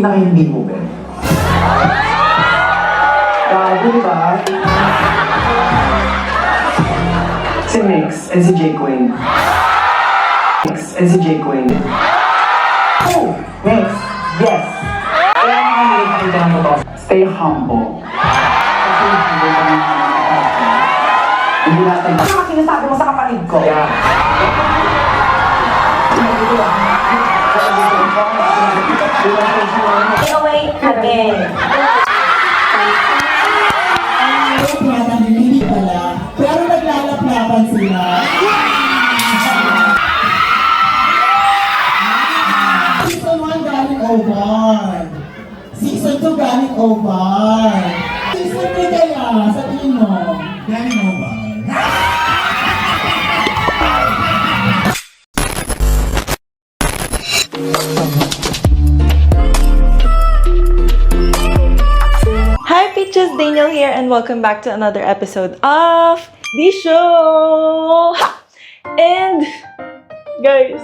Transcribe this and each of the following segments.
pinaka-hindi mo, Ben? Gago, di ba? Si Mix and si J. Queen. Mix and si J. Queen. Oh! Mix, yes! Kaya nakalimutan mo to. Stay humble. Kasi humble ka ng hindi natin. Ano ang sinasabi mo sa kapatid ko? Yeah. Away kami. Hindi pala, pero naglalaplapan sila. Season 1 galing over. Season 2 galing over. Season 3 kaya, sa tingin mo, galing over. Hi Peaches, Daniel here and welcome back to another episode of the show! Ha! And guys,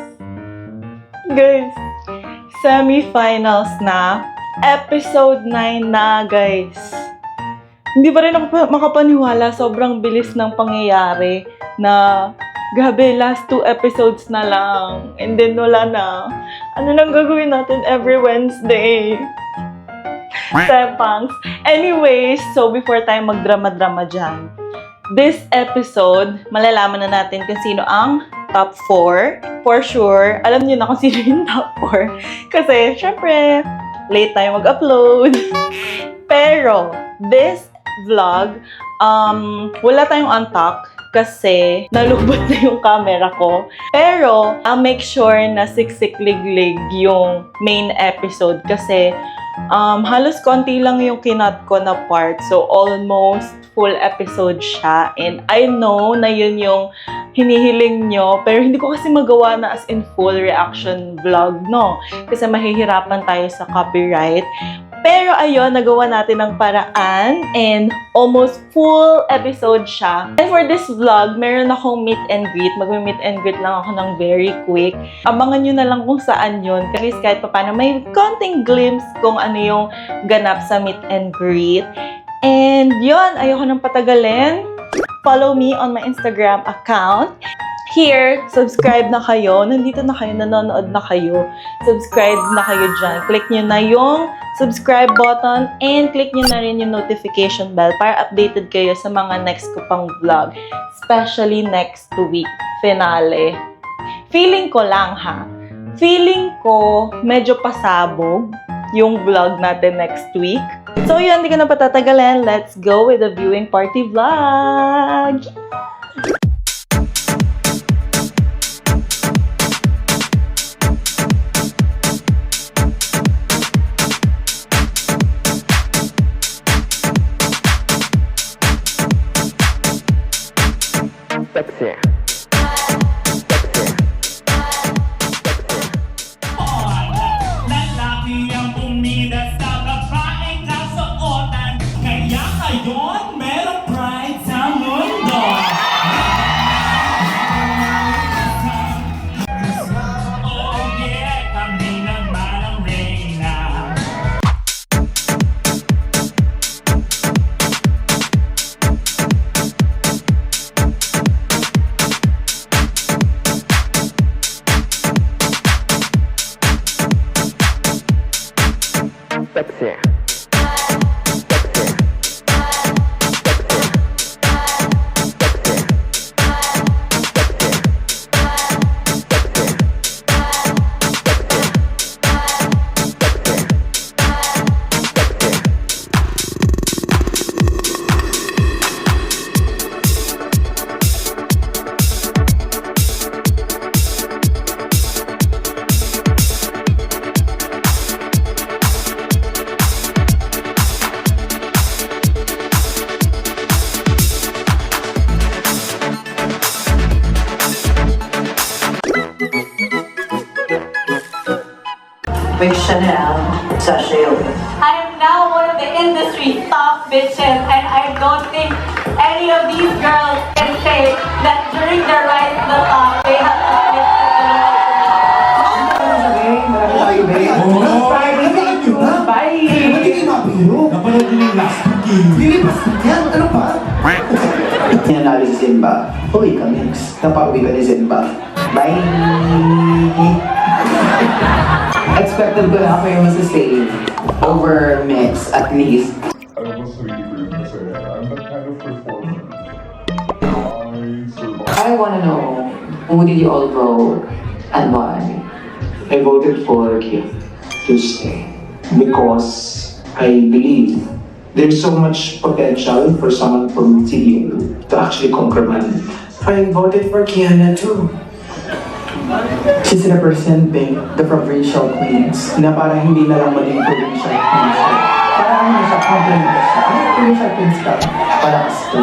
semi-finals na, episode 9 na guys. Hindi pa rin ako makapaniwala, sobrang bilis ng pangyayari na gabi, last 2 episodes na lang. And then wala na. Ano nang gagawin natin every Wednesday? Sepangs. Anyways, so before tayo magdrama-drama dyan, this episode, malalaman na natin kung sino ang top 4. For sure, alam niyo na kung sino yung top 4. Kasi, syempre, late tayo mag-upload. Pero, this vlog, wala tayong untalk kasi nalubot na yung camera ko. Pero, I'll make sure na siksik-liglig yung main episode kasi halos konti lang yung kinat ko na part. So, almost full episode siya. And I know na yun yung hinihiling nyo. Pero hindi ko kasi magawa na as in full reaction vlog, no? Kasi mahihirapan tayo sa copyright. Pero ayun, nagawa natin ng paraan and almost full episode siya. And for this vlog, meron akong meet and greet. Mag-meet and greet lang ako ng very quick. Abangan nyo na lang kung saan yun. At least kahit pa paano, may konting glimpse kung ano yung ganap sa meet and greet. And yun, ayoko nang patagalin. Follow me on my Instagram account. Here, subscribe na kayo. Nandito na kayo, nanonood na kayo. Subscribe na kayo dyan. Click nyo na yung subscribe button and click nyo na rin yung notification bell para updated kayo sa mga next ko pang vlog. Especially next week, finale. Feeling ko lang ha. Feeling ko medyo pasabog yung vlog natin next week. So yun, hindi ko na patatagalin. Let's go with the viewing party vlog! Sexy. Lalaki ang bumida sa babaeng kasuotan, kaya ngayon merong pride sa mundo. Oh yeah, kami naman ang reyna. Sexy. with Chanel sachet. I am now one of the industry's top bitches, and I don't think any of these girls can say that during their rise to the top, they have to admit to the Marami tayo, babe. Oh, Zimba. Uwi ka, Mix. Napauwi ka ni Zimba. Bye! Expected ko na ako yung masastay over Mix, at least. Alam mo sarili ko yun kasi I'm that kind of performer. I survive. I wanna know, who did you all vote and why? I voted for Kim to stay because I believe there's so much potential for someone from CDO to actually conquer Manila. I voted for Kiana too. She's representing the provincial queens na para hindi na lang maging provincial queens. Para ano siya, compliment siya. Ano provincial queens ka? Palakas to.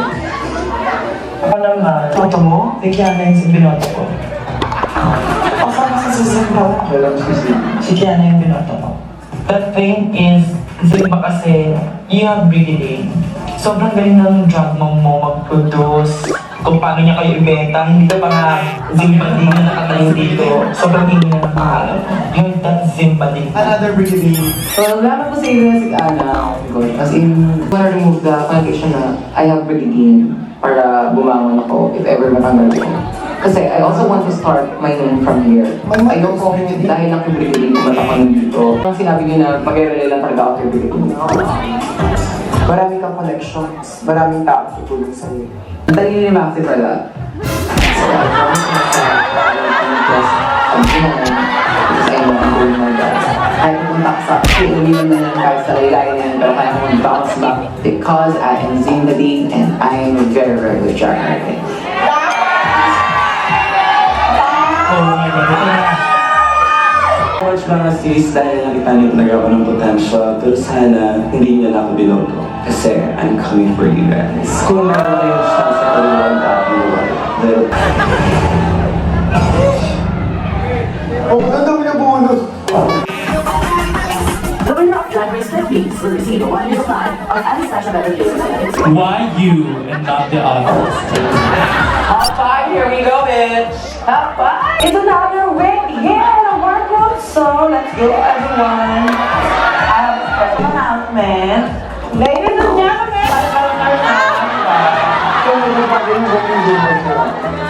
Ako naman, toto mo? Si Kiana yung binoto ko. O saan sa Zimba? Walang Si Kiana yung binoto ko. The thing is, Zimba kasi, you have breathing. Sobrang galing ng drug mo mag-produce. Kung paano niya kayo ibenta, hindi ka pa nga Zimba din na nakatayo dito. Sobrang hindi na ng pangalan. You're that Zimba din. Another brigade. So, nalaman ko sa inyo si Ana, as in, I wanna remove the connotation na I have brigidine para bumangon ako if ever matanggal ko. Kasi I also want to start my own from here. Ayoko dahil lang yung brigidine ko ako nandito. Ang sinabi niyo na mag-relay lang talaga ako kay brigidine. Marami kang connections, maraming tao tutulong sa'yo. Ang dali ni Maxi pala. So, I promise myself that I will just continue because I know I'm doing my best. Kahit pupunta ka sa hindi naman yan kahit sa laylayan na yan, pero kaya kong bounce back because I am Zimba Dean and I am a very, very good track record. Oh my God, ito na. Watch mga sis dahil nakita niyo talaga ako ng potential, pero sana hindi niyo na ako binoto. Kasi I'm coming for you guys. Kung meron kayong chance sa kaliwang tao, pero... Oh, ang dami na bonus! The winner of Drag Race Philippines will receive a one-year plan of Anastasia Beverly Hills. Why you and not the others? Hot five, here we go, bitch! Hot five! It's another week here in the workroom, so let's go, everyone. I have a special announcement. Ladies and gentlemen,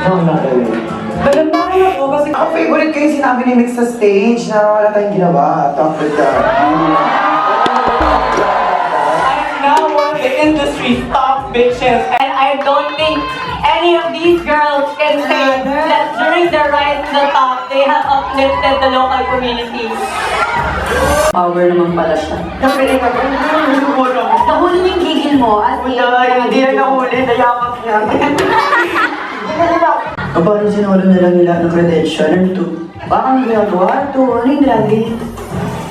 No, not really. Balambahin ako kasi Ako favorite ko yung sinabi ni Mix sa stage na wala tayong ginawa. Talk with the... I am now one of the industry's top bitches, and I don't think any of these girls can say that during their rise to the top, they have uplifted the local community. power naman pala siya. Nahuli yung gigil mo at Hindi na nahuli, nayamak niya. O paano sinuro na lang nila ng credential? Ano to? Baka ang ginagawa to? Ano yung drag race?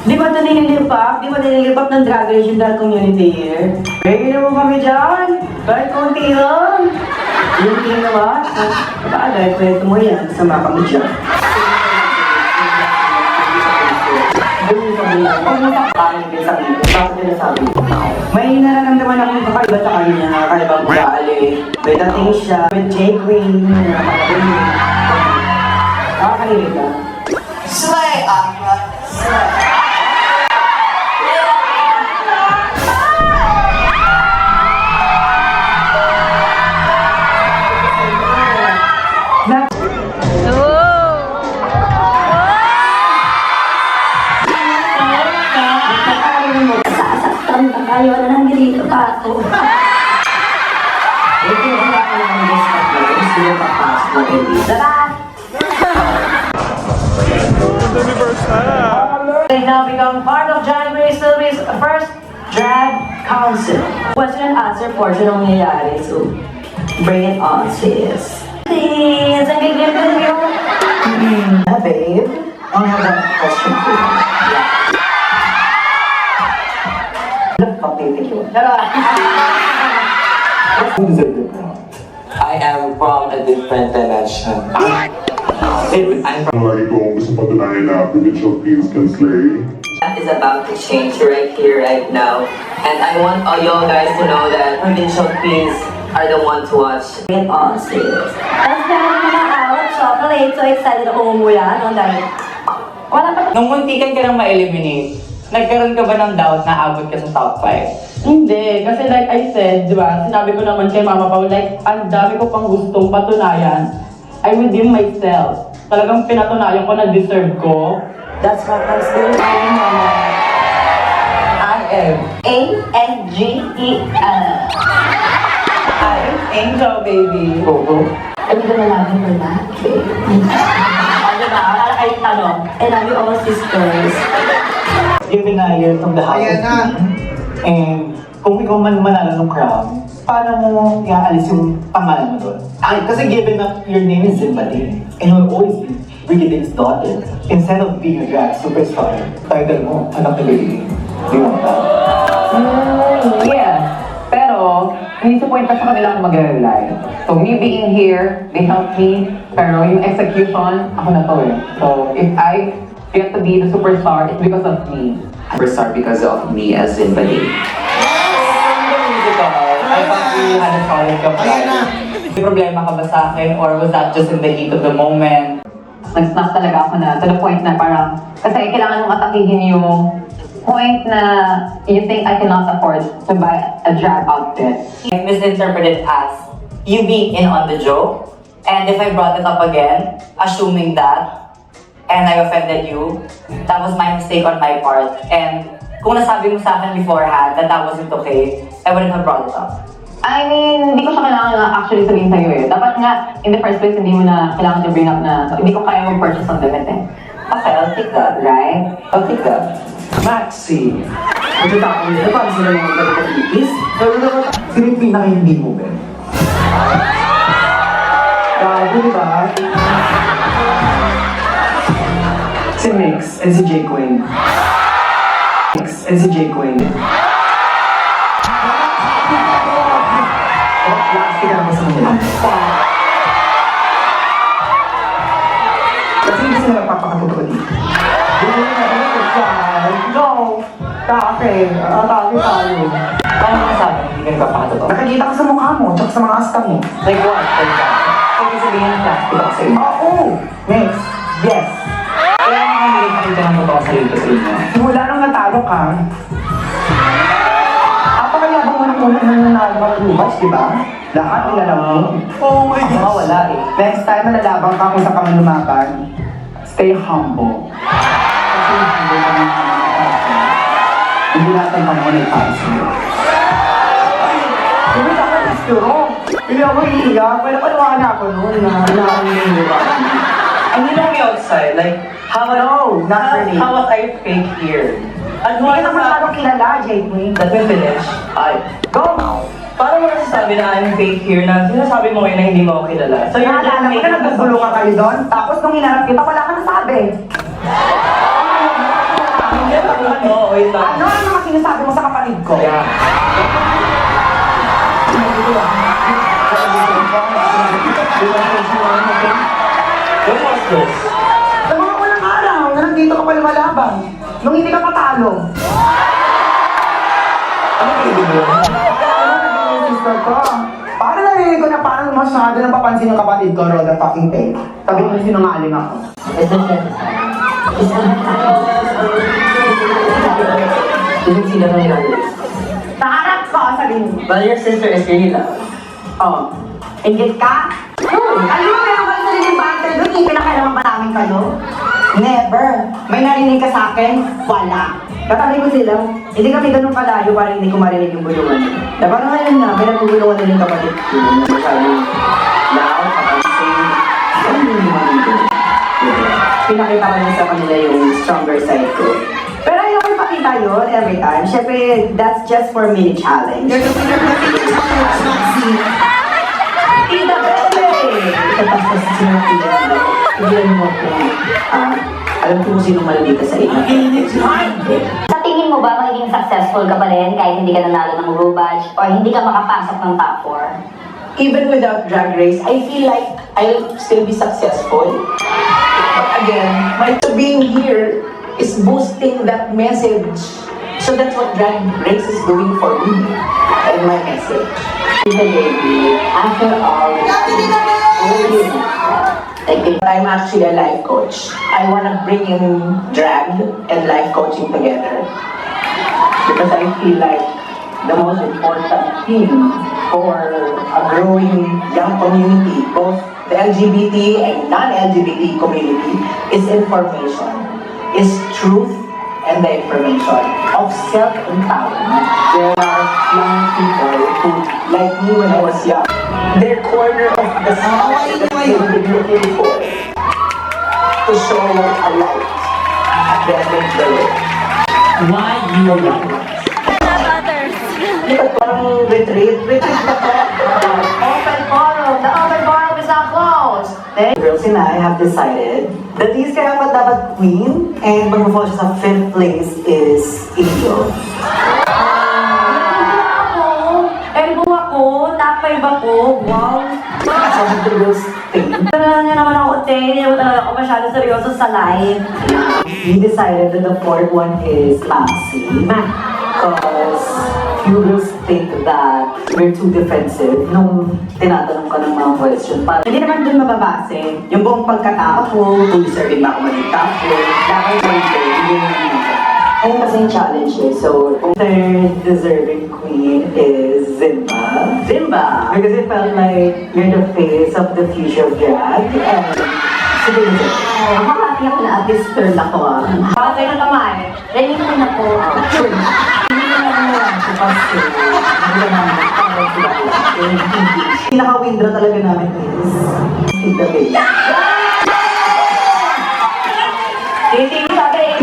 Di ba ito nililipak? Di ba nililipak ng drag race yung drag community here? Pwede naman kami dyan! Kahit konti lang! Yung tingin naman? Bagay, kwento mo yan. Sama kami dyan. Bakit nasabi? May nararamdaman akong kakaiba sa kanya, kakaibang ugali. May dating siya, with Jake Queen, nakakalilig ka. Slay, Aqua! Slay! Ayaw na nandito pa ako. Ito yung wala ka lang ng guest of the guys, hindi mo papasok ng hindi. They now become part of Drag Race Philippines' first drag council. Question and answer portion ang nangyayari, so bring it on, sis. Sis, ang gigil ko na yun. Babe, I have one question for you. I am from a different dimension. I'm from... Lagi kong gusto patunayan na provincial queens can slay. That is about to change right here, right now. And I want all y'all guys to know that provincial queens are the ones to watch. Bring it on, sis. Tapos meron mga out, chocolate, so excited ako umuya, no? Dahil wala pa Nung muntikan ka nang ma-eliminate, nagkaroon ka ba ng doubt na abot ka sa top 5? Hindi, kasi like I said, di ba, sinabi ko naman kay Mama Pao, like, ang dami ko pang gustong patunayan. I redeem myself. Talagang pinatunayan ko na deserve ko. That's what I'm still doing, Mama. I am A-N-G-E-L. I am Angel, baby. Ano ka na natin for that? Ano ba? Ay, ano? I love you all, sisters. Given na year from the house. Ayan na. And kung ikaw man manalo ng crown, paano mo iaalis yung pangalan mo doon? Ay, kasi given na your name is Zimbabwe, and you'll always be Ricky Dave's daughter, instead of being a drag superstar, title mo, anak ni Ricky Dave. Di mo ba? Yeah. Pero, hindi sa point na sa kanila akong mag-rely. So, me being here, they helped me. Pero yung execution, ako na to eh. So, if I get to be the superstar, it's because of me. Superstar because of me as Zimbabwe. I thought we had a solid company. May problema ka ba sa akin or was that just in the heat of the moment? Nag-snap talaga ako na to the point na parang, kasi kailangan mong atakihin yung point na you think I cannot afford to buy a drag outfit. I misinterpreted as you being in on the joke. And if I brought it up again, assuming that, and I offended you, that was my mistake on my part. And kung nasabi mo sa akin beforehand that that wasn't okay, I wouldn't have brought it up. I mean, hindi ko siya kailangan na actually sabihin sa'yo eh. Dapat nga, in the first place, hindi mo na kailangan to bring up na hindi ko kaya mag-purchase on limit eh. Okay, I'll take that. Right? I'll take that. Maxi! Magtatapos nila, paano sila mga magkakapipis? Sino yung pinaka-hindi mo, Ben? Gago, di ba? Si Mix and si J. Queen. Mix and si J. Queen. Plastic ang basta nila. Kasi hindi sila magpapakatotoo dito. No! Take! Atake tayo. Paano ka sa akin? Hindi ka nagpapakatotoo. Nakikita ka sa mukha mo, tsaka sa mga asta mo. Like what? Like that? Pwede sabihin na plastic ako sa'yo. Oo! Next! Yes! Kaya naman hindi nakita ng totoo sa ito sa inyo. Simula nung natalo ka, apakayabang mo ng unang nananalo ng lubas, di ba? Lahat nilalaw mo. Oh my God. Wala eh. Next time malalabang ka kung saan ka man lumaban, stay humble. Kasi humble ka ng hindi lahat ng panahon ay para sa'yo. Hindi ka ka isturo. Hindi ako iiyak. Pwede pa naman ako noon na kailangan niyo yung And you know me outside, like, how No, not really. How was I fake here? Ano Hindi ka ka masyadong kilala, J-Queen. Let me finish. Ay, Go! paano mo nasasabi na I'm fake here na sinasabi mo ngayon na hindi mo ako kilala? So you're just Naalala mo na making nagkagulo ka kayo doon, tapos nung hinarap kita, wala ka nasabi. Ano, wait lang. Ano ang mga sinasabi mo sa kapatid ko? Yeah. When was this? Sa mga unang araw, na nandito ka pa lumalaban, nung hindi ka patalo. Ano ba ibig mo? Ano naging yung sister ko? Parang narinig ko na parang masyado nang papansin yung kapatid ko, roll the fucking tape. Sabi ko na sinungaling ako. Isn't sila ng ilan? Naharap ko, sabi mo. Well, your sister is really loud. Oh. Ingit ka? Ano mo meron ka sa sariling banter doon? Ipinakailaman pa namin kayo? Never. May narinig ka sa akin? Wala. Katabi ko sila. Hindi kami ganun kalayo para hindi ko marinig yung bulungan. Na parang ngayon na, may nagugulungan din yung kapatid ko. Masyadong loud, kapansin. Ano yung marinig? Pinakita ko lang sa kanila yung stronger side ko. Pero ayoko ipakita yun every time. Siyempre, that's just for mini challenge. You're the winner of the mini challenge, Maxi. Tita Bebe! Tapos sinabi niya, bigyan mo ko. Alam ko kung sino malabita sa inyo. Sa tingin mo ba magiging successful ka pa rin kahit hindi ka nanalo ng Rubaj or hindi ka makapasok ng top 4? Even without Drag Race, I feel like I'll still be successful. But again, my being here is boosting that message. So that's what Drag Race is doing for me and my message. Baby, after all, I'm actually a life coach. I want to bring in drag and life coaching together. Because I feel like the most important thing for a growing young community, both the LGBT and non-LGBT community, is information, is truth and the information of self-empowerment. There are young people who, like me when I was young, their corner of the sun that they were looking for to show a light that makes the way. Why you young ones? Parang retreat na po. Open forum! The open forum is not closed! Girls and I have decided that these karapat dapat queen and mag-fall siya sa 5th place is Angel. Elbow ako, top 5 ako, wow! Sabi ko girls think. Pero nga naman ako, hindi naman talaga ako masyado seryoso sa live. We decided that the 4th one is Maxi. Because few girls think that we're too defensive nung tinatanong ka ng mga question. Parang Hindi naman dun mababase yung buong pagkatao ko, kung deserving ba ako maging top four, dapat hindi naman ito. ayun kasi yung challenge eh. So, third deserving queen is Zimba. Zimba! Because it felt like you're the face of the future of drag. And siguro Makakati ako na at least third ako ah. Patay na kamay. Ready naman ako. hindi naman lang siya kasi hindi naman parang sila pinaka-window talaga namin is Steve the Baby. Titingin sa akin,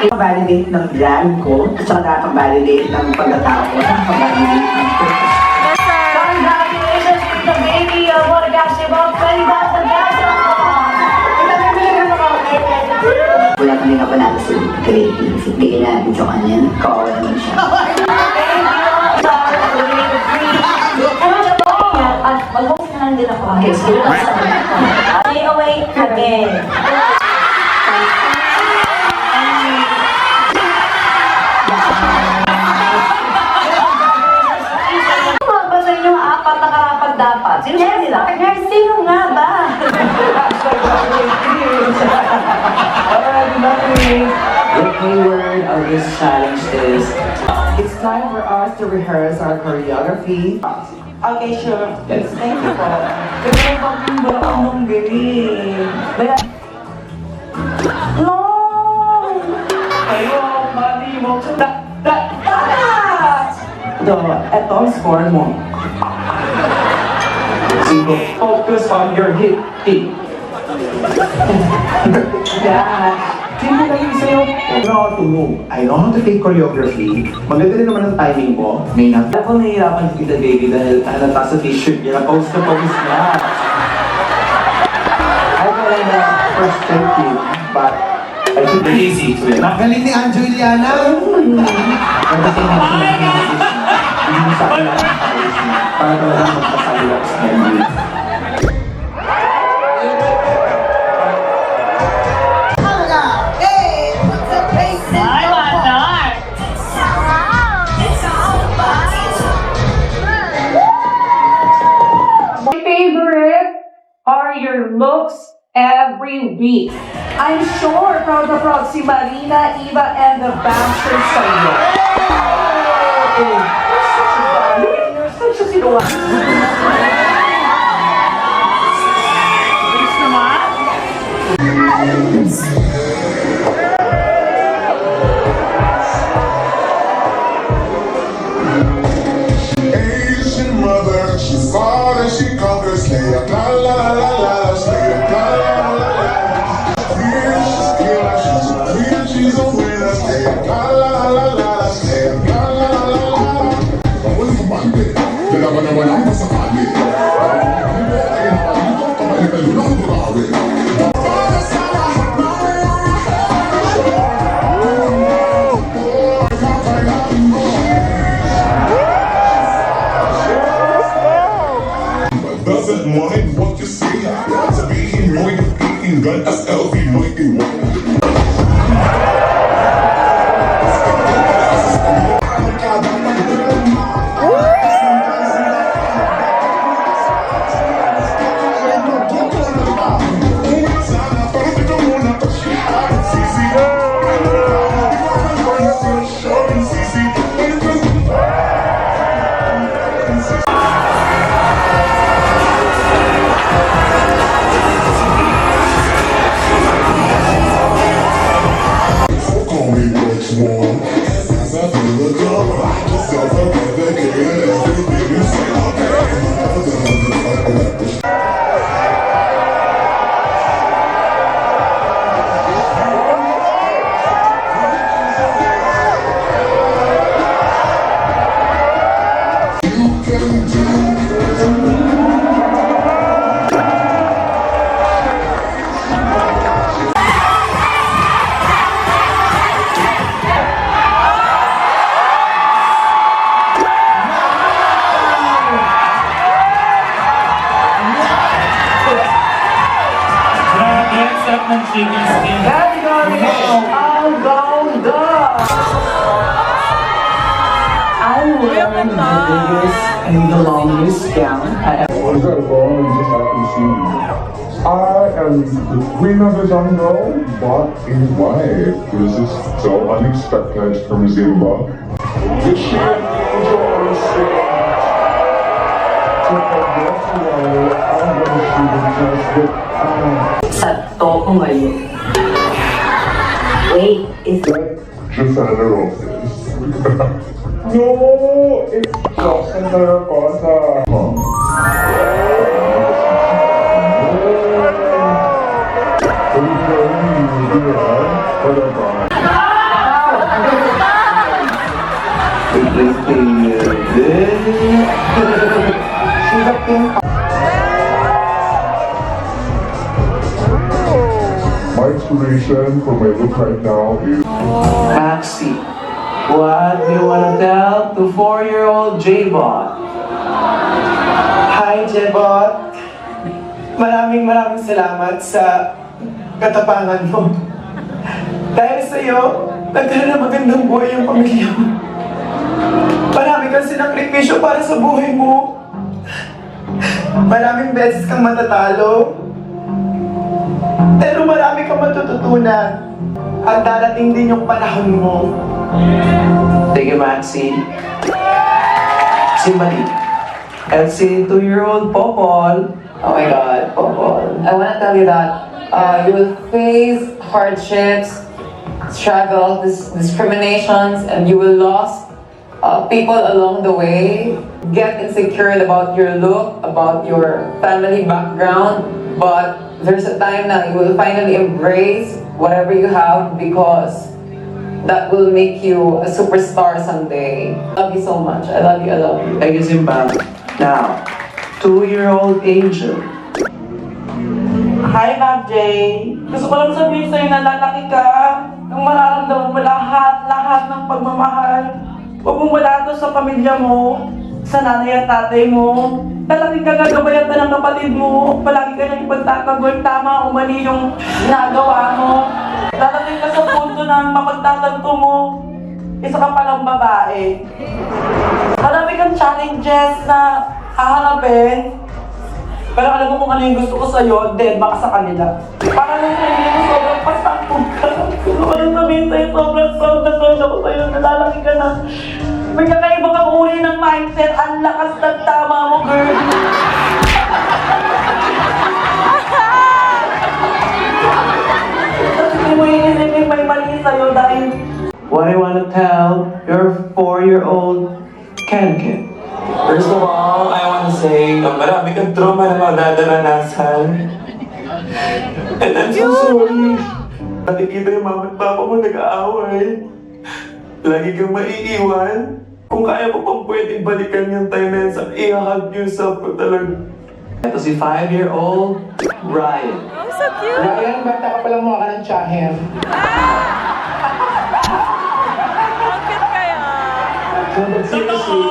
Validate ng brand ko, at saka nakaka-validate ng pagkatao ko, nakaka-validate ng purpose. congratulations to the baby of Orgasmo, 20,000 pesos! Wala kami nga pa natin sa creative. Bigyan natin sa kanya. Kawawa naman siya. At mag-host na lang din ako. Okay, sige lang sa mga. Stay away again. Ba sa inyo apat na karapat dapat? Sino ba sila? Sino nga ba? The keyword of this challenge is It's time for us to rehearse our choreography. Okay, sure. Yes. Thank you po. Pero pag-imbara ako ng gawin. No! Kayo, mali mo. Eto ang score mo. Zero. Focus on your hit. Hindi na yung sa'yo. I know how to move. I know how to take choreography. Maganda rin naman ang timing ko. May na. Ako nahihirapan si Tita Baby dahil halata sa t-shirt niya. Pause na pause na. I don't know perspective, but I think it's Easy to it. Galing ni Anjo Iliana. hindi mo sa akin ang para talagang magpasaya sa kanya. My favorite are your looks every week. I'm sure proud na proud si Marina, Eva, and the Bashers sa iyo. You're such a sinungaling. Asian mother, she saw that she conquered, slay a la la la la, slay a la la la la. Clear, she's clear, she's a winner, slay a la la la la, slay a la la la la. What's the band? Then I'm gonna pass a band. Doesn't mind what you say, sabihin mo yung iinggan as LV mo iwan. next one. As I feel the drum, rock yourself a dedicated everything you say, okay. Grabe, ang sarap ng chicken skin. Category All Gounder! I wear the biggest and the longest gown I ever. What is that phone? You just happen to see me. I am the queen of the jungle, but in white. This is so unexpected from Zimba. The shit angel on stage. To progress away, I'm gonna shoot it just with Sa topo ngayon. Wait, is just another office. No, it's just another cosa. she's a pink. My inspiration for my look right now is Maxi, what do you want to tell to 4-year-old J-Bot? Hi, Jebot. Maraming salamat sa katapangan mo. Dahil sa'yo, nagkaroon ng magandang buhay yung pamilya mo. Marami kang sinakripisyo para sa buhay mo. Maraming beses kang matatalo. Pero marami kang matututunan. At darating din yung panahon mo. Thank you, Maxi. Simbali. And si 2-year-old Popol. Oh my God, Popol. I want to tell you that you will face hardships, struggle, discriminations, and you will lose people along the way. Get insecure about your look, about your family background, but there's a time that you will finally embrace whatever you have because that will make you a superstar someday. Love you so much. I love you. I love you. Thank you, Simba. Now, 2-year-old Angel. Hi, Ma'am Jay. Gusto ko lang sabihin sa'yo na lalaki ka. Ang mararamdaman mo lahat ng pagmamahal. Huwag mong wala to sa pamilya mo, sa nanay at tatay mo. Lalaki ka, gagabayan ka ng kapatid mo. Palagi ka niyang ipagtatagol, tama o mali yung nagawa mo. Lalaki ka sa punto na mapagtatanto mo. Isa ka palang babae. Marami kang challenges na haharapin. Pero alam mo kung ano yung gusto ko sa'yo, dead baka sa kanila. Para lang sa'yo, hindi mo sobrang pasakog ka. Gusto ko lang sabihin sa'yo, sobrang ako sa'yo, nalalaki ka na. May kakaibang kang uri ng mindset, ang lakas ng tama mo, girl. Tapos hindi mo iisipin may mali sa'yo dahil What I want to tell your 4-year-old Ken. First of all, I want to say, marami kang trauma na madadanasan. And I'm so sorry. Nakikita yung mama at papa mo nag-aaway. Lagi kang maiiwan. Kung kaya mo pang pwedeng balikan yung time na yan sa ihahag yourself ko talaga. Ito si 5-year-old Ryan. Ryan, bata ka palang mukha ka ng tsahin. So, but seriously,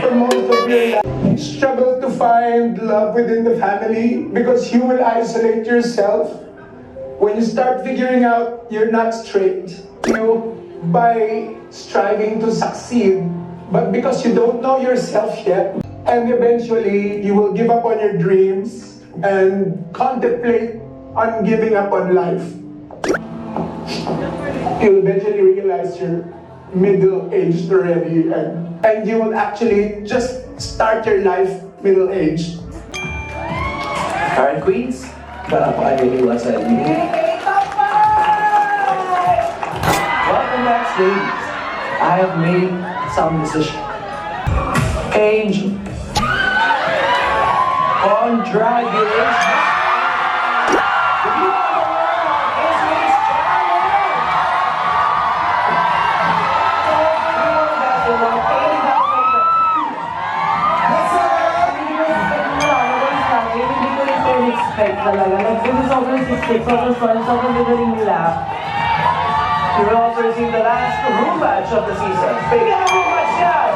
for most of your life, struggle to find love within the family because you will isolate yourself. When you start figuring out you're not straight, you by striving to succeed, but because you don't know yourself yet, and eventually you will give up on your dreams and contemplate on giving up on life. You'll eventually realize you're middle-aged already, and you will actually just start your life middle-aged. Alright, Queens. Napakaliwa sa inyo. Welcome back ladies, I have made some decisions. Angel. Congratulations. The beauty of the world is Miss Charlotte. Hindi ko rin kayo expect talaga. Sobrang sisik, sobrang fun, sobrang gagaling nila. You will also receive the last room badge of the season. Bigyan ng room badge yan!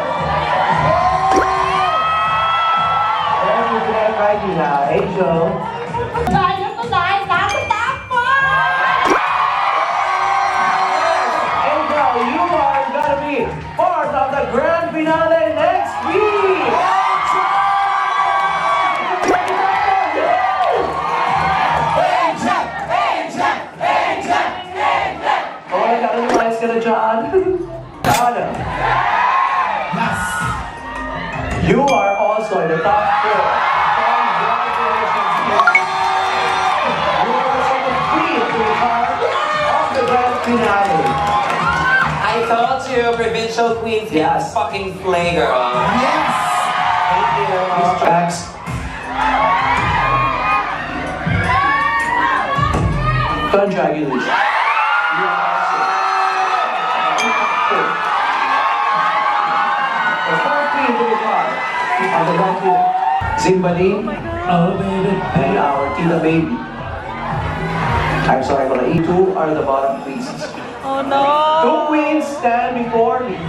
Ayan, yung pinag-try nila, Angel. Angel, you are gonna be part of the grand finale next week! Okay, nakalimuayos ka na dyan. Donna. Yes! You are also in the top 4. Congratulations, Kim. You are also the queen to be part of the grand finale. I told you, provincial queens Yes. fucking play, girl. Yes! Thank you. Max. Congratulations. You are also the fourth queen to be part of the grand finale. Zimbaling. Oh, baby. And our Tita Baby. I'm sorry, but you two are the bottom queens. Oh no! 2 queens stand before me.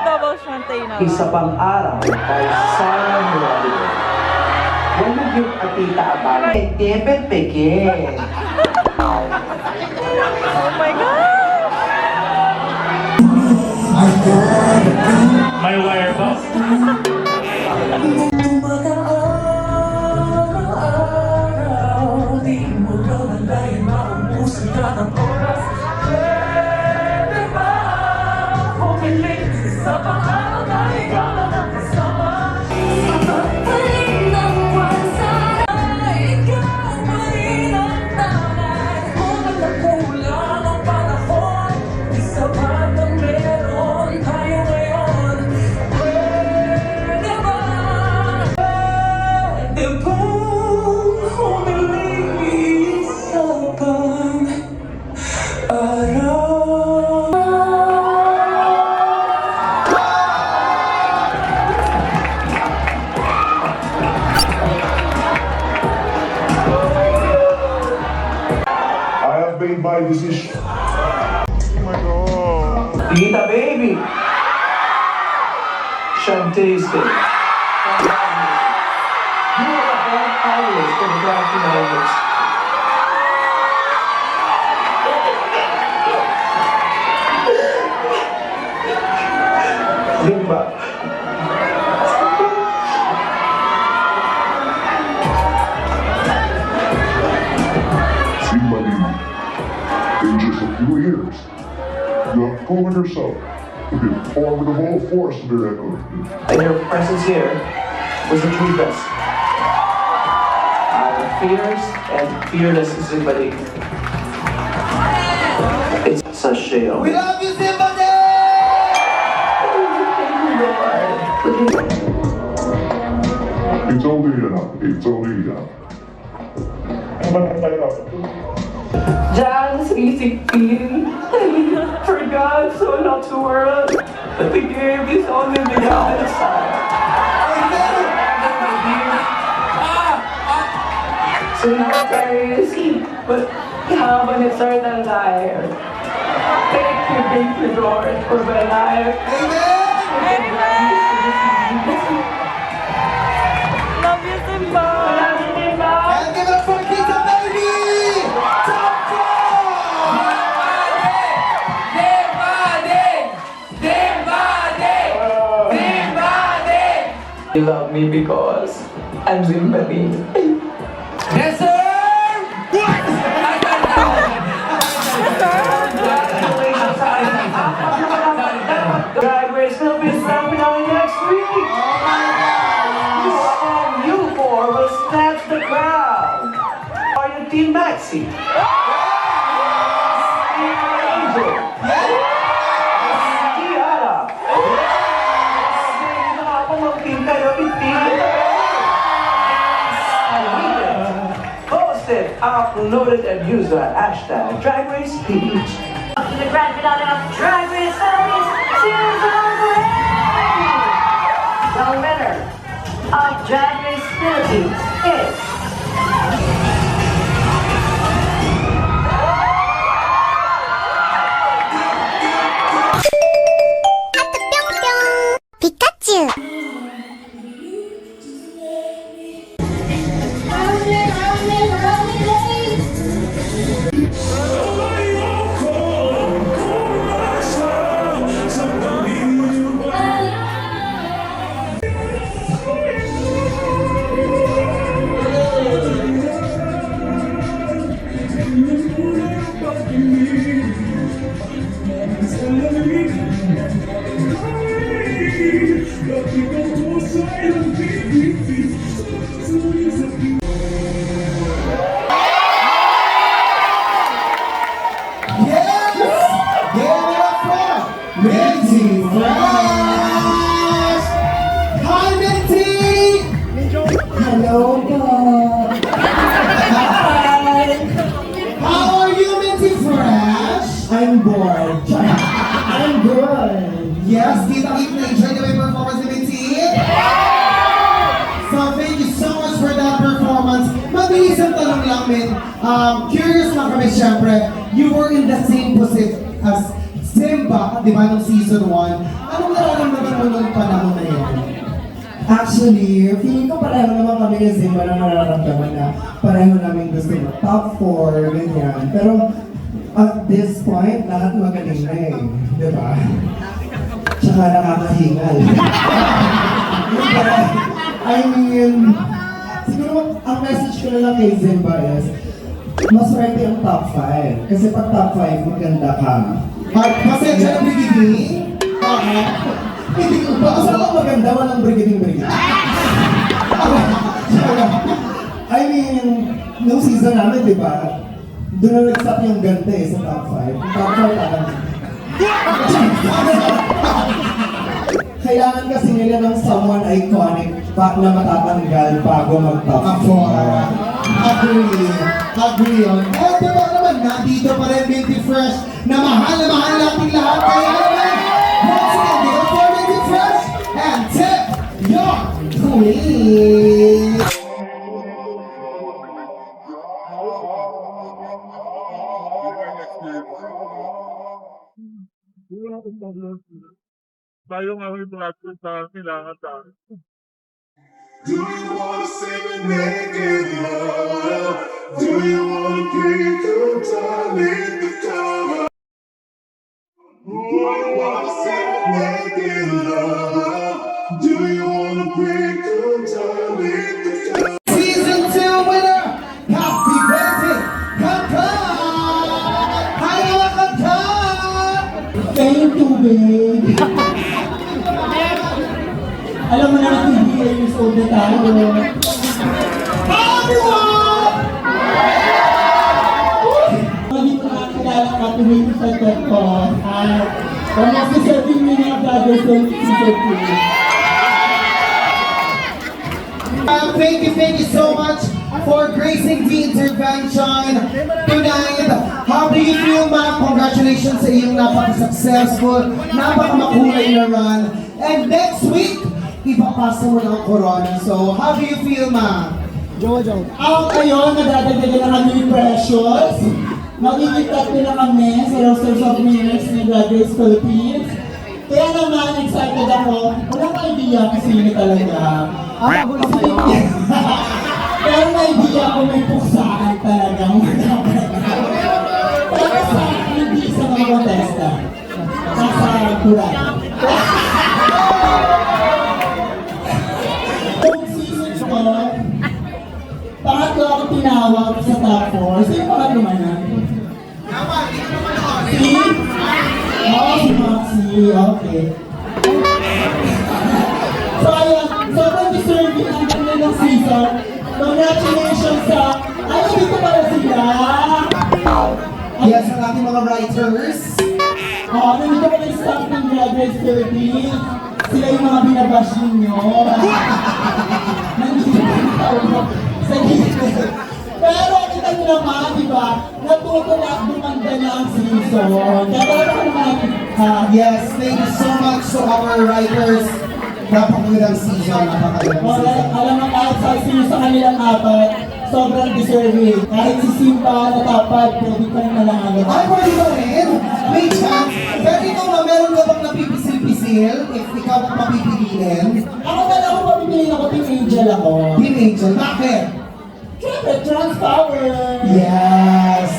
Double shante na. Isa pang araw kay Sarah Morales. When you give a tita a bag, peke. Oh my God! May wire ba? I have made my decision. Tita Baby. Shantae State. You are the grand finalist for the grand finale. Limba. Simbali, in just a few years, you have proven yourself to be a formidable force to be reckoned with. And your presence here was a true test. Our fierce and fearless Zimbali. It's such a honor. We love you, Zimbali! It's only enough. It's only enough. Jan's easy feeling. For God so loved the world that He gave His only begotten Son. So not very easy, but you have an eternal life. Thank you, Lord, for my life. Love you, Simba! Love you, Simba! And give it up for Tita Baby! Top 4! You love me because I'm Zimbali. Yes, sir! Drag Race will be snapping on next week. You four will snatch the crown. Are you Team Max? Roxy. Angel. Kiara. Nakapamangkin kayo, Pitin. Posted, uploaded, and used the hashtag Drag Race Page. To the grand finale of Drag Race Philippines Season 3! The winner of Drag Race Philippines is... Hello po. Hi. How are you, Minty Fresh? I'm bored. I'm good. Yes, kita-kita na-enjoy na may performance ni Minty? So thank you so much for that performance. Mabilis ang tanong lang, Min. Curious lang kami, syempre. You were in the same position as Simba, di ba, nung season 1. Anong nararamdaman mo nung panahon na yun? Actually, feeling ko pareho naman kami ni Zimba na nararamdaman na pareho namin gusto na top 4, ganyan. Pero at this point, lahat magaling na eh. Di ba? Tsaka nakakahingal. I mean, siguro ang message ko na lang kay Zimba is, maswerte ang top 5. Kasi pag top 5, maganda ka. At pasensya na bigiging? Hindi ko ba? Saan ako maganda? Walang brigading-brigading. I mean, nung season namin, di ba? Doon na nag-stop yung gante eh, sa top 5. Top 5 lang. Kailangan kasi nila ng someone iconic na matatanggal bago mag-top 4. Agree on. Eh, di ba naman, nandito pa rin Minty Fresh na mahal nating lahat. Kaya naman, once again, give it for Minty Fresh and tip your queen. Tayo nga may platform sa kailangan tayo. Do you wanna sing a naked love? Do you wanna break your darling the cover? Do you wanna sing a naked love? Do you wanna break your darling the cover? Season 2 winner, Captivated Kankan! Hi mga Kankan! Thank you, babe. Alam mo na natin, years old na tayo. Hi, everyone! Dito nga kilala Captivated Kankan ko. At almost deserving me na Brothers Don't Season 2. Thank you so much for gracing the intervention tonight. How do you feel, Ma? Congratulations sa iyong napaka-successful, napaka-makulay na run. And next week, ipapasa mo na ang corona. So, how do you feel, Ma? Jojo. Ayun, nadadagdagan na kami ni Precious. Magiging tatlo na kami sa rosters of winners ni Drag Race Philippines. Kaya naman, excited ako. Walang idea kasi yun talaga. Pero may idea ako may puksaan talagang pero sa hindi sa mga contestant. Nasa kulay. Kung seasons ko, pangatlo ako tinawag sa top 4. Sino pangatlo man yan? Si? Oo, si Maxi. Okay. So ayun, sobrang deserving ang kanya ng season. Congratulations sa... Ayun! nandito pala sila. Yes, ang ating mga writers. Nandito pala yung staff ng Drag Race 13. Sila yung mga binabash ninyo. Nandito sa gilid. Pero kita nyo naman, di ba? Natuto na at dumanda na ang season. Kaya talaga naman, yes, thank you so much to our writers. Napakagandang season, napakagandang season. Alam mo, kahit sa sino sa kanilang apat, sobrang deserving. Kahit si Simba natapad, pwede pa rin nalangalan. Ay, pwede ba rin? May chance. Pero ikaw na, meron ka bang napipisil-pisil? If ikaw ang mapipiliin? Ako pala ako mapipiliin ako, Team Angel ako. Team Angel, bakit? Siyempre, trans power! Yes!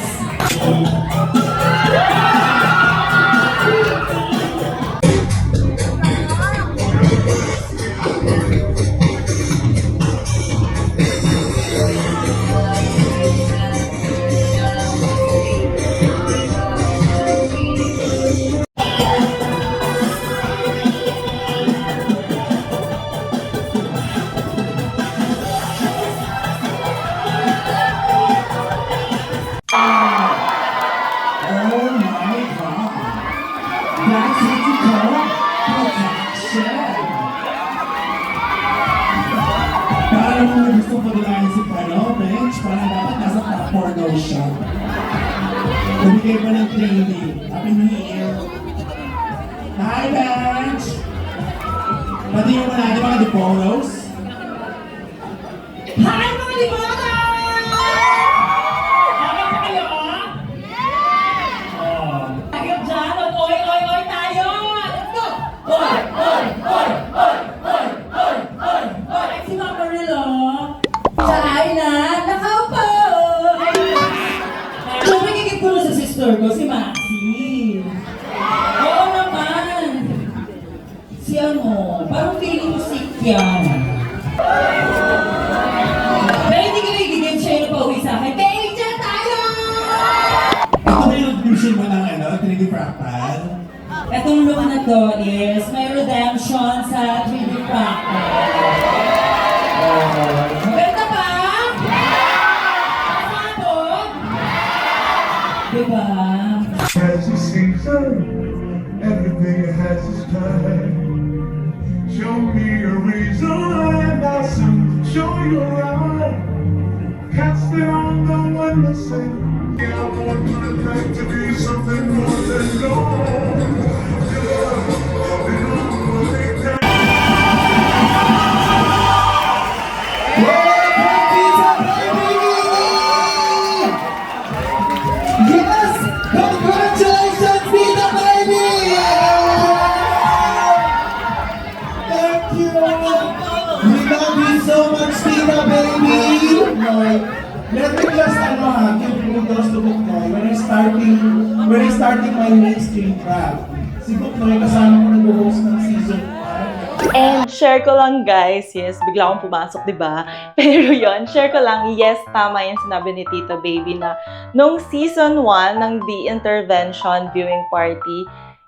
Parang mo gusto paglalaan si Bench, parang dapat nasa top 4 daw siya. Nabigay pa ng training. Happy New Year! Hi, Bench! Pati yung natin mga Diporos. Hi, mga Diporos! Bakit pa kayo? Ayun dyan, oy tayo! Let's go! Oy! Si Mama Rilo, China, nakaupo! Siya magiging puno sa sister ko, si Maxi. Oo naman. Si parang feeling ko sick yan. Pero hindi ko nagiging siya yung pauwi sa akin. Kaya dyan tayo! Ito ba yung vision mo ng Trinity Fractal? Itong look na to is may redemption sa 3D Fractal. Maganda ba? Sabot? Diba? Has its season, everything has its time. Show me a reason and I'll soon show you right. Cast it on the one that say, yeah, I want my life to be something more than gold. Yes! Congratulations, Tita Baby! Thank you! We love you so much, Tita Baby! Let me just give kudos to Buknoy. When I starting my mainstream track, si Buknoy kasama ko nag-host ng season 1. And share ko lang guys, yes, bigla akong pumasok, di ba? Pero yon, share ko lang, yes, tama yung sinabi ni Tita Baby na nung season 1 ng The Intervention Viewing Party,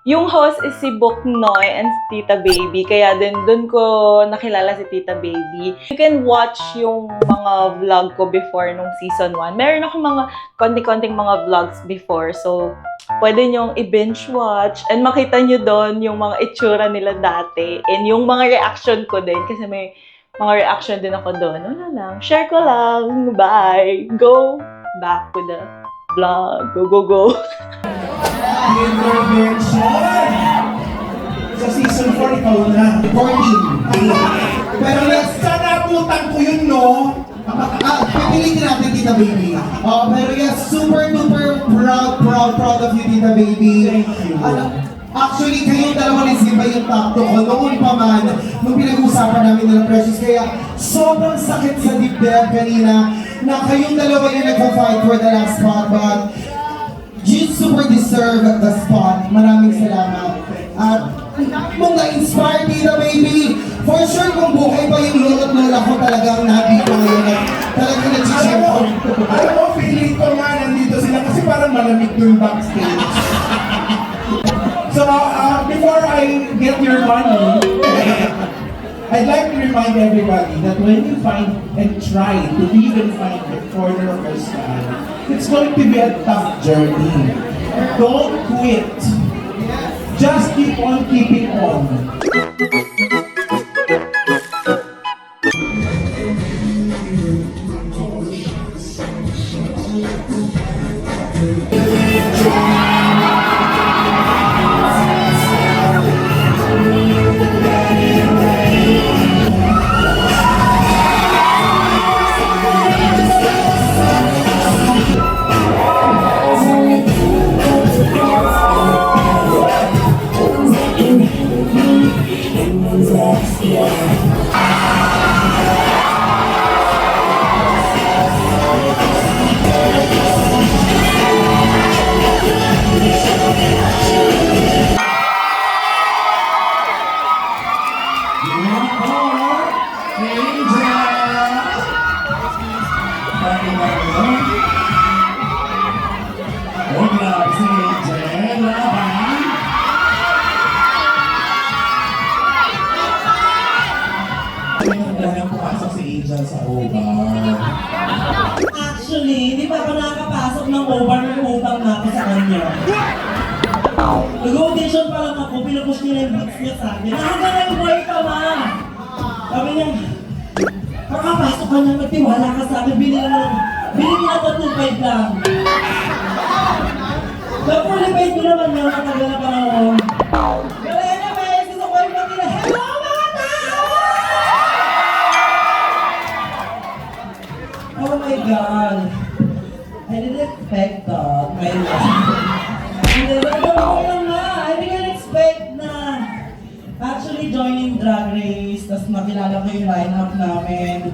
yung host is si Buknoy and si Tita Baby. Kaya din dun ko nakilala si Tita Baby. You can watch yung mga vlog ko before nung season 1. Meron ako mga konti-konting mga vlogs before. So, pwede nyong i-binge watch and makita nyo doon yung mga itsura nila dati and yung mga reaction ko din kasi may mga reaction din ako doon. Wala lang. Share ko lang. Bye! Go back to the vlog. Go! Intervention! Sa season 4, ikaw na. Pero yes, sana putang ko yun, no? Pipilitin natin, Tita Baby. Pero yes, super duper proud of you, Tita Baby. Thank you. Actually, kayong dalawa ni Simba yung top 2 ko. Noon pa man, nung pinag-uusapan namin ng Precious, kaya sobrang sakit sa dibdib kanina na kayong dalawa yung nag-fight for the last spot, but you super deserve the spot. Maraming salamat. At mong na-inspire, Tita Baby. For sure, kung buhay pa yung lolo't lola ko talagang nandito ngayon at talagang nag-share ko. Alam mo, feeling ko nga nandito sila kasi parang malamig yung backstage. So, before I get your money, I'd like to remind everybody that when you find and try to even find the corner of your style, it's going to be a tough journey. Don't quit. Just keep on keeping on. Actually, hindi pa ako nakakapasok ng OBAR ng utang na ako sa kanya. Nag-audition pa lang ako, pinupush niya yung beats niya sa akin. Hanggang boy ka, ma! Sabi niya, makapasok ka na, magtiwala ka sa akin, binili na ito 2.5 lang. Napuli paid ko naman yun, matagal na panahon. Pero anyways, gusto ko yung pagkila, hello mga tao! Oh my God! I didn't expect that. I didn't expect na actually joining Drag Race, tapos nakilala ko yung lineup namin.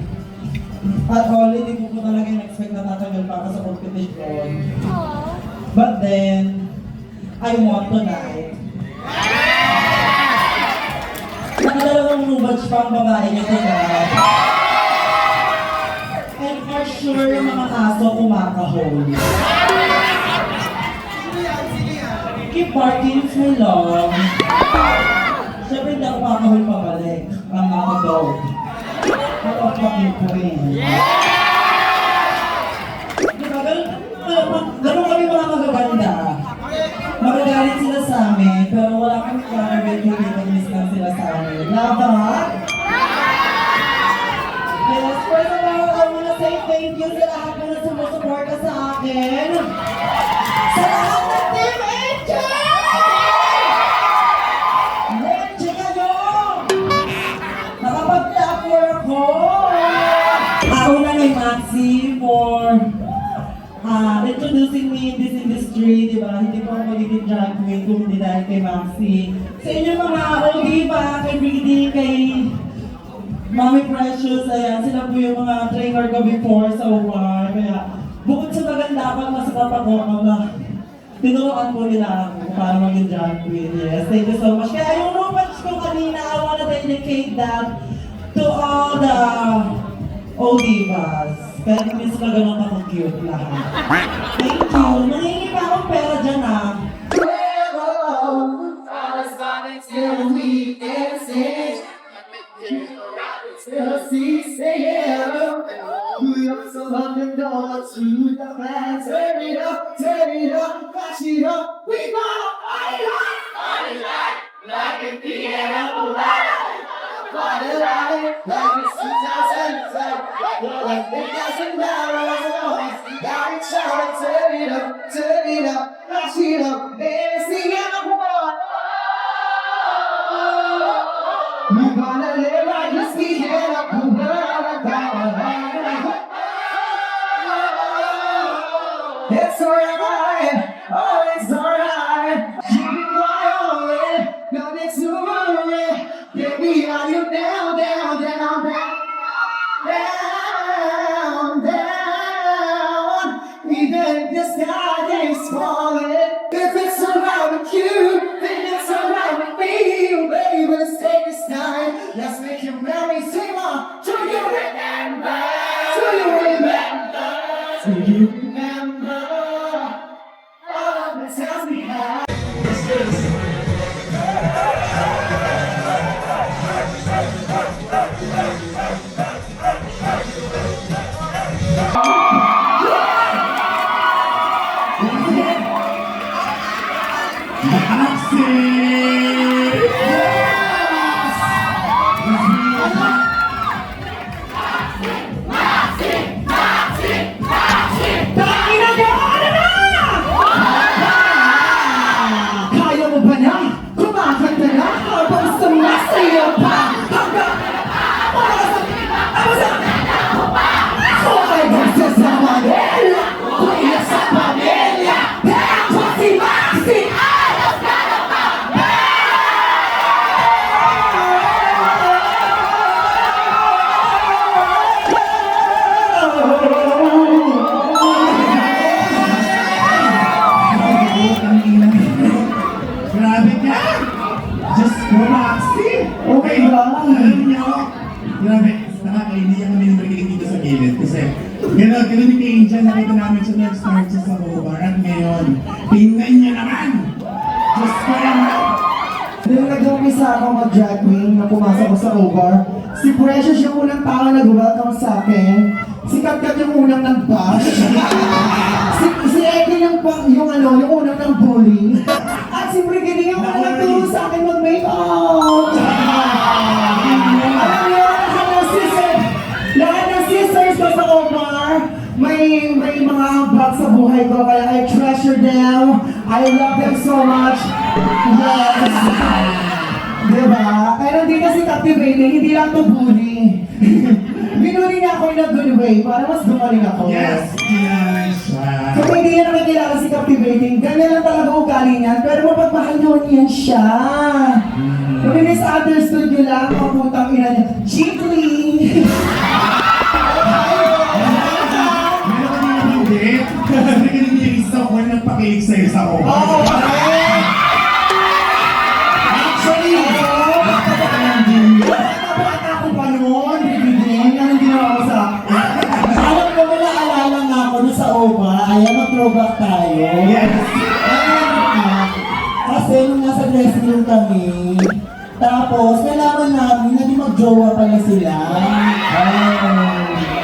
At all, hindi ko talaga in-expect na tatagal pa ako sa competition. But then, I won tonight. Nakadalawang nubats pa ang babae niya tonight. And for sure, yung mga aso kumakahol. Keep barking, it's my love. Siyempre hindi ako makahol pabalik. Ang mga dog. Ako po rin. Diba, ganun kami mga magaganda. Magagalit sila sa amin, pero wala kami karabit kung miss lang sila sa amin. Lahat? Yes, first of all, I wanna say thank you sa lahat na sumusuporta sa akin. Sa lahat ng Team Angel! Leche kayo! Nakapag-top 4 ako! Ako na kay Maxi for introducing me in this industry, di ba? Hindi po ako magiging drag queen kung hindi dahil kay Maxi. Sa inyo mga OD ba, kay Brigidi, kay Mami Precious, ayan, sila po yung mga trainer ko before sa UR. Kaya bukod sa magandapan, masarap ako tinuruan po nila ako kung paano maging drag queen. Yes, thank you so much. Kaya yung romance ko kanina, I wanna dedicate that to all the ODivas. Kaya miss ka ganun ako cute lahat. Thank you. Nangingi pa akong pera dyan ah. It's alright, oh it's alright. You be my only, got it to worry. Baby, are you down, down, down, down, down, down? Even if the sky is falling, if it's alright with you, then it's alright with me. Baby, let's take this time, let's make you marry. Sing on, do you remember? Do you remember? Do you remember all of the times we had? Kaya mo ba na? Kumakanta na habang sumasayaw pa hanggang ako ay magsasama nila kuya sa pamilya pero si Maxi ayos ka Grabe ka! Diyos ko, Maxi! Okay ba? Alam niyo, grabe, nakakainiyak kami ng marikinig dito sa gilid kasi ganun ni kay Angel, nakita namin siya nag-start siya sa Hobar at ngayon, tingnan niya naman! Diyos ko naman! Nung nag-umpisa ako mag-drag queen na pumasok ko sa OBAR, si Precious yung unang tao na nag-welcome sa akin. Si Katkat yung unang nag-bash. si Eke yung unang ng bully. At si Brigadier yung unang nagturo sa akin mag-makeup. Alam niyo, lahat ng sisters ko sa OBAR, may mga ambag sa buhay ko, kaya I treasure them. I love them so much. Yes. Diba? Kaya nandito si Captivating, hindi lang to bully. Binuli niya ako in a good way para mas gumaling ako. Yes! Yes! Kung hindi niya nakikilala si Captivating, ganyan lang talaga ugali niyan, pero mapagmahal niyan siya. Kung misunderstood niyo lang, ang putang ina niya, Jiggly! Meron ka din hindi. Kasi ganun yung isa ko na nagpakilig sa'yo sa Hobar. Oo, bakit? Actually, bata ko pa noon, bibigyan, yan ang ginawa ko sa akin. Alam ko mo naalala nga ako doon sa OBA, ayaw mag-throwback tayo. Yes! Kasi nung nasa dressing room kami, tapos nalaman namin na di mag-jowa pala sila.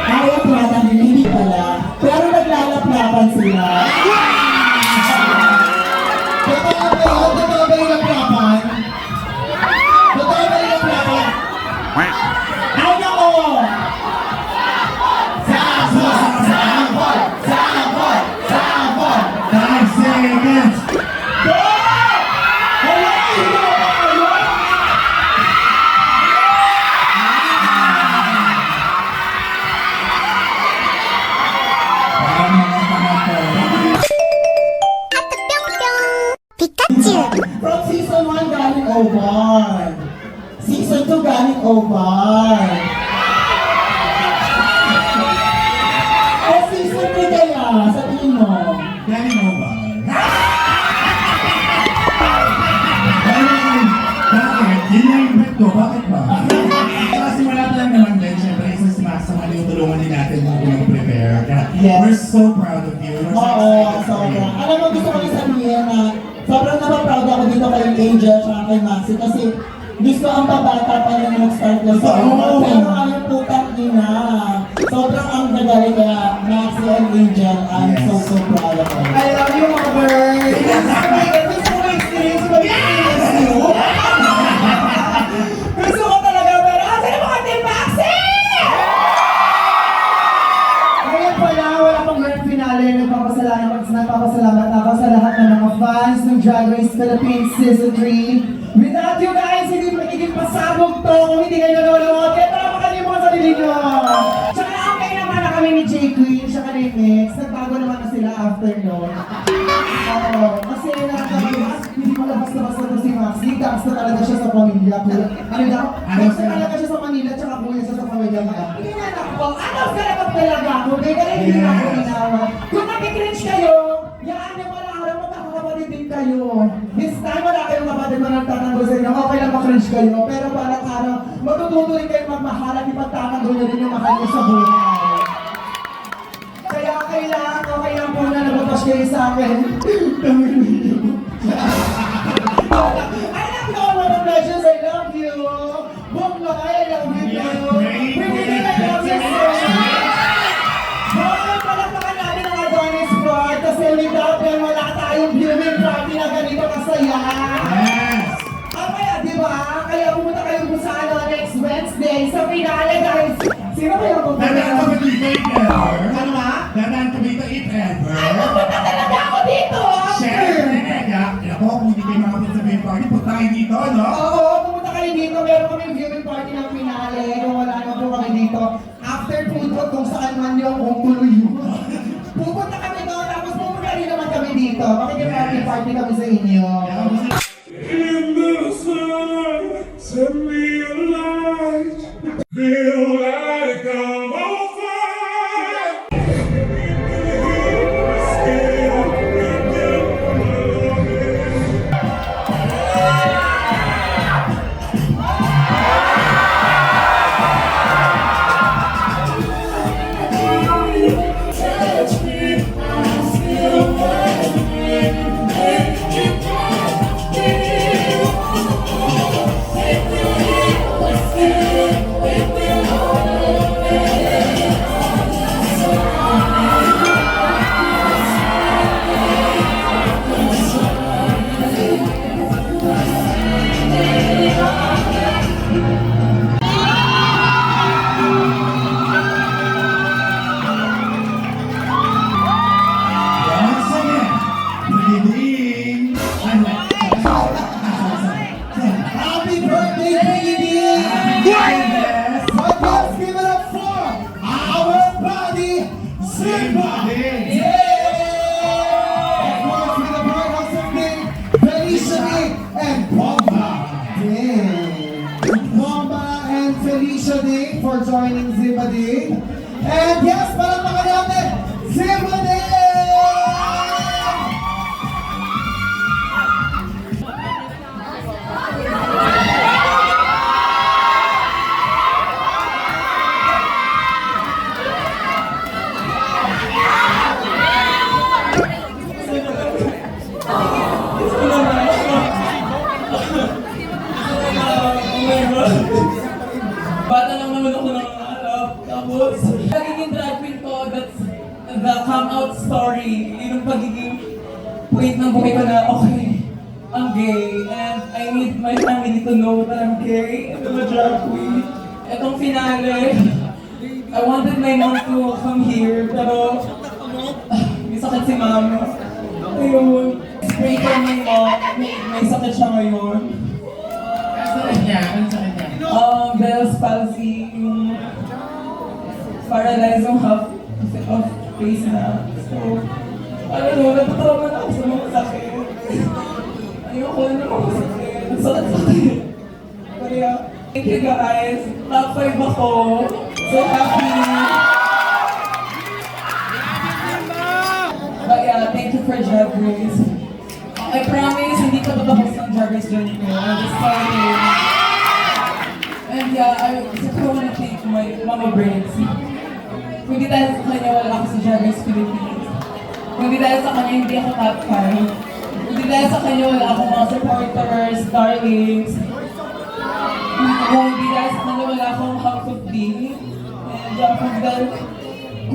Ayaw tinatanggil, hindi pala. Pero naglalaplapan sila. Totoo ba yun? Totoo ba yung laplapan? Totoo ba yung laplapan? Ay nako! Sabon! 5 seconds! Go! Wala kayo! Parang mga panato. From season 1 galing OBAR. Season 2 galing OBAR. Season 3 kaya, sa tingin mo? Galing mo ba? Bakit? Yun yung invent ko. Bakit ba? Kasi wala pa lang naman din. Siyempre, isa si Max sa mga tinutulungan din natin nung prepare. Kaya, Yes. we're so proud of you. We're so Oo, excited for you. sobra. Alam mo, gusto ko lang sabihin na sobrang napaproud ako dito kay Angel at kay Maxi kasi gusto ang babata pa niya nag-start ko sa Oo. pero ang putang ina. Sobrang ang gagaling kaya Maxi and Angel, I'm Yes. so proud of you. I love you, mother! Gusto ko experience ko yung gusto ko talaga, pero asa na mga Team Maxi? Ngayon pala, wala pang grand finale. Nagpapasalamat ako sa lahat ng mga fans ng Drag Race Philippines Season 3. Without you guys, hindi magiging pasabog to kung hindi kayo nanonood. Kaya palamakan niyo mga sarili niyo. Tsaka okay naman na kami ni J Queen, tsaka ni Mix. Nagbago naman na sila after nun. Oo, kasi nakakabas, hindi mo labas-labas na si Maxi. Gangsta talaga siya sa pamilya. Ano daw? Gangsta talaga siya sa Manila, tsaka kuya siya sa pamilya niya. Hindi na ako, ano sarap talaga ako. Kaya hindi na ako inawa. Kung nakikringe kayo, yaan niyo pala araw magkakapatid din kayo. This time wala kayong kapatid na nagtatanggol sa inyo. Okay lang makringe kayo, pero parang araw, matututo rin kayo magmahal at ipagtatanggol nyo rin yung mahal nyo sa buhay. Kaya okay lang po na nababash kayo sa akin. I love you all, mga precious. I love you. Boom na kayo, I love you too. Pretty, I love you so much. Palakpakan natin ang Adonis Squad kasi without them, wala tayong viewing party na ganito kasaya. din sa finale, guys. Sino ba yung Dadaan ka ba dito if ever? Ano ba? Dadaan ka ba dito if ever? Pupunta talaga ako dito! Siyempre, ako, kung hindi kayo makapit sa main party, punta kayo dito, no? Oo, pumunta kayo dito. Meron kami viewing party ng finale. Kung wala na po kami dito. After food court, kung saan man yung kung tuloy yun. Pupunta kami doon, tapos pupunta rin naman kami dito. Makikipag-party kami sa inyo. In the sun, set me alight. Feel like I'm on fire. Touch me, I feel Once again, breathing. Happy birthday, baby! Yes. But let's give it up for our buddy, Simba! Yay! Of course, with the Pride House of King, Felicia Day, and Bomba! Bomba and Felicia Day for joining Simba Day. And yes, palakpakan natin, Simba Day! Bata lang naman ako nangangarap. Tapos, pagiging drag queen ko, that's the come out story. Yun yung pagiging point ng buhay ko na, okay, I'm gay. And I need my family to know that I'm gay and I'm a drag queen. Etong finale, I wanted my mom to come here, pero may sakit si mama. Ayun, pray for my mom. May sakit siya ngayon. Bell's palsy, yung paralyzed yung half of face na. So, natatawa na ako sa mga sakit. Ayoko na mga sakit. Ang sakit-sakit. Kaya, thank you guys. Top 5 ako. So happy. But yeah, thank you for Drag Race. I promise, hindi ka tatapos ng Drag Race journey ko. I'm just starting. And yeah, I wanna thank my Mama Brains. Kung di dahil sa kanya, wala ako sa Drag Race Philippines. Kung di dahil sa kanya, hindi ako top 5. Kung di dahil sa kanya, wala ako mga supporters, darlings. Kung di dahil sa kanya, wala akong House of D. And yeah, kung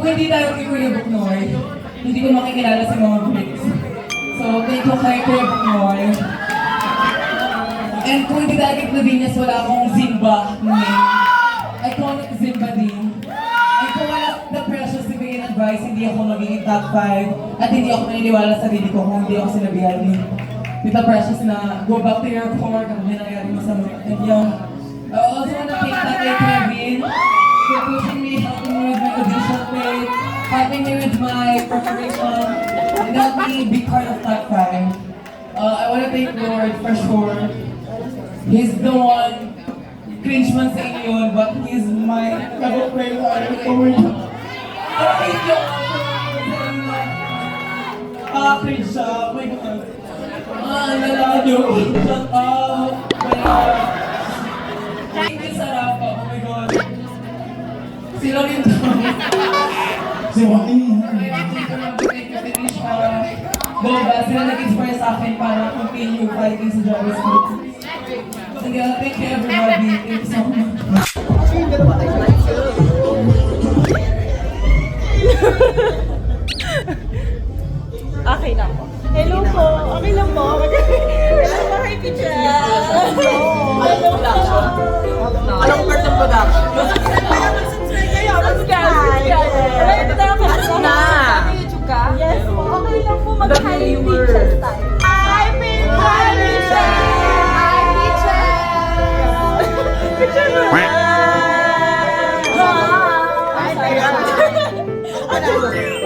hindi dahil kay Kuya Buknoy, hindi ko makikilala si Mama Brains. So, thank you kay Kuya Buknoy. And kung hindi dahil kay Clavinas, wala akong Zimba name. Iconic Zimba din. And kung wala the precious to bigay advice, hindi ako magiging top 5. At hindi ako naniniwala sa sarili ko kung hindi ako sinabihan ni Tita Precious na go back to your core kung may nangyari mo sa mga. And yung, I also want to thank Tatay Kevin for pushing me, helping me with my audition plate, helping me with my preparation, and helping me be part of top 5. I want to thank Lord for sure. He's the one, cringe man sa inyo yun, but he's my level prayer for you. Thank you cringe siya, oh my God. Nalala nyo, shut up. Thank you sa Rafa, oh my God. Sila rin to. Si Joaquin. Thank you, Felicia. Bomba, sila nag-inspire sa akin para continue fighting sa Drag Race Philippines. Sige, thank you everybody. Thank you so much. Okay lang po. Hello po. Okay lang po. Hello po, hi teacher. Anong part ng production? Yes po, okay lang po mag-highlight pictures tayo. Hi, Picture mo!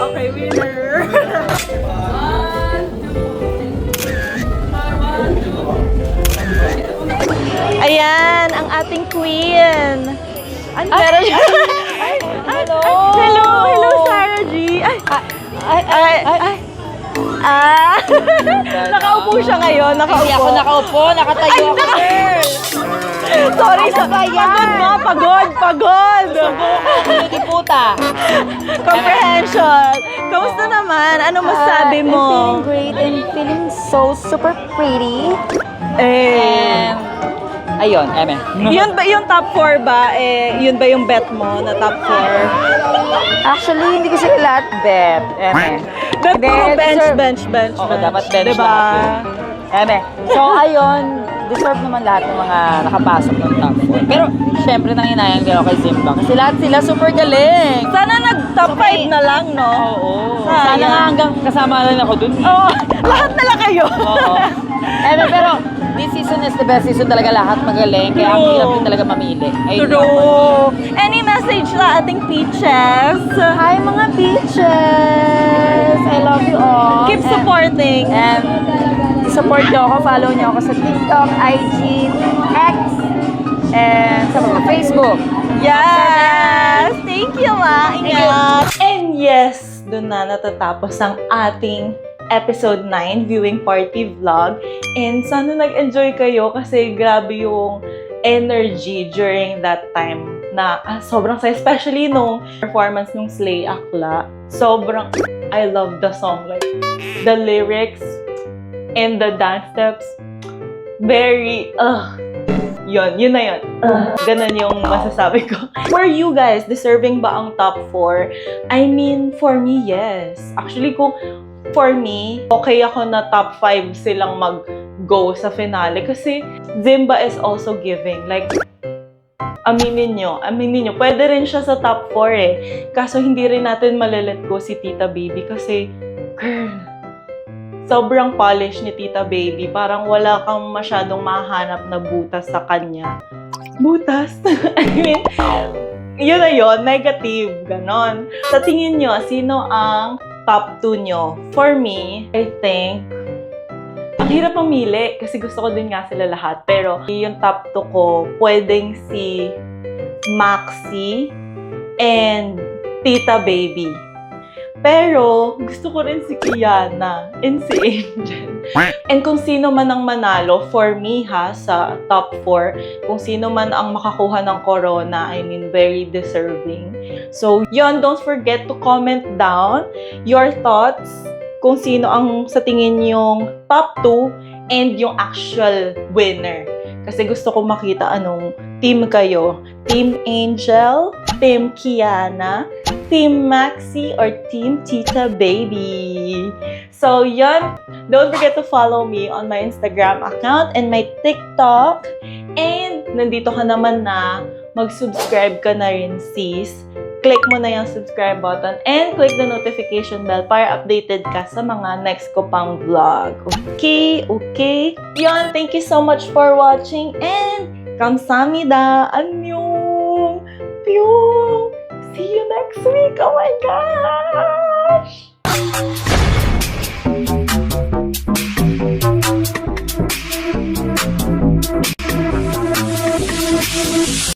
Okay, winner! Ayan, ang ating queen. Sarah G. Hello. Hello, Sarah G. Nakaupo siya ngayon, nakaupo. Hindi ako nakaupo, nakatayo ako, girl. Sorry, pagod. Hindi puta. Comprehension. Kamusta naman? Ano masabi mo? I'm feeling great and feeling so super pretty. Ayun, eme. Yun ba yung top 4 ba? Yun ba yung bet mo na top 4? Actually, hindi ko sila lahat bet. Bet puro bench. Oo, dapat bench diba? lahat. Eme. So, ayun, deserve naman lahat ng mga nakapasok ng top 4. Pero, syempre, nanginayang din ako kay Zimba. Kasi lahat sila super galing. Sana nag-top 5 na lang, no? Oo. Sayang. Sana nga hanggang kasama lang ako dun. Oo, lahat na lang kayo. Oo. Pero, this season is the best season talaga, lahat magaling. Kaya ang hirap din talaga mamili. Ayun lang. True. Any message sa ating peaches? Hi mga beaches! I love you all. Keep supporting. And support nyo ako, follow nyo ako sa TikTok, IG, X, and sa mga Facebook. Yes! Thank you, ma. Ingat. And yes, doon na natatapos ang ating episode 9 viewing party vlog. And sana nag-enjoy kayo kasi grabe yung energy during that time na sobrang saya. Especially nung performance nung Slay Akla. Sobrang, I love the song. Like, the lyrics and the dance steps, very, yun na yun. Ganun yung masasabi ko. For you guys, deserving ba ang top 4? I mean, for me, yes. Actually, for me, okay ako na top 5 silang mag-go sa finale kasi Zimba is also giving. Like, aminin nyo, pwede rin siya sa top 4 eh. Kaso hindi rin natin malalet go si Tita Baby kasi, girl, sobrang polish ni Tita Baby. Parang wala kang masyadong mahanap na butas sa kanya. Butas? I mean, yun na yun, negative, ganon. Sa tingin nyo, sino ang top 2 nyo? For me, I think, ang hirap mamili kasi gusto ko din nga sila lahat. Pero yung top 2 ko, pwedeng si Maxi and Tita Baby. Pero gusto ko rin si Kiana and si Angel. And kung sino man ang manalo, for me ha, sa top 4, kung sino man ang makakuha ng corona, I mean, very deserving. So, yun, don't forget to comment down your thoughts kung sino ang sa tingin yung top 2 and yung actual winner. Kasi gusto ko makita anong team kayo. Team Angel, Team Kiana, Team Maxi, or Team Tita Baby. So, yun. Don't forget to follow me on my Instagram account and my TikTok. And, nandito ka naman na, mag-subscribe ka na rin, sis. Click mo na yung subscribe button and click the notification bell para updated ka sa mga next ko pang vlog. Okay? Yun, thank you so much for watching and 감사합니다. 안녕. Pyong. See you next week. Oh my gosh.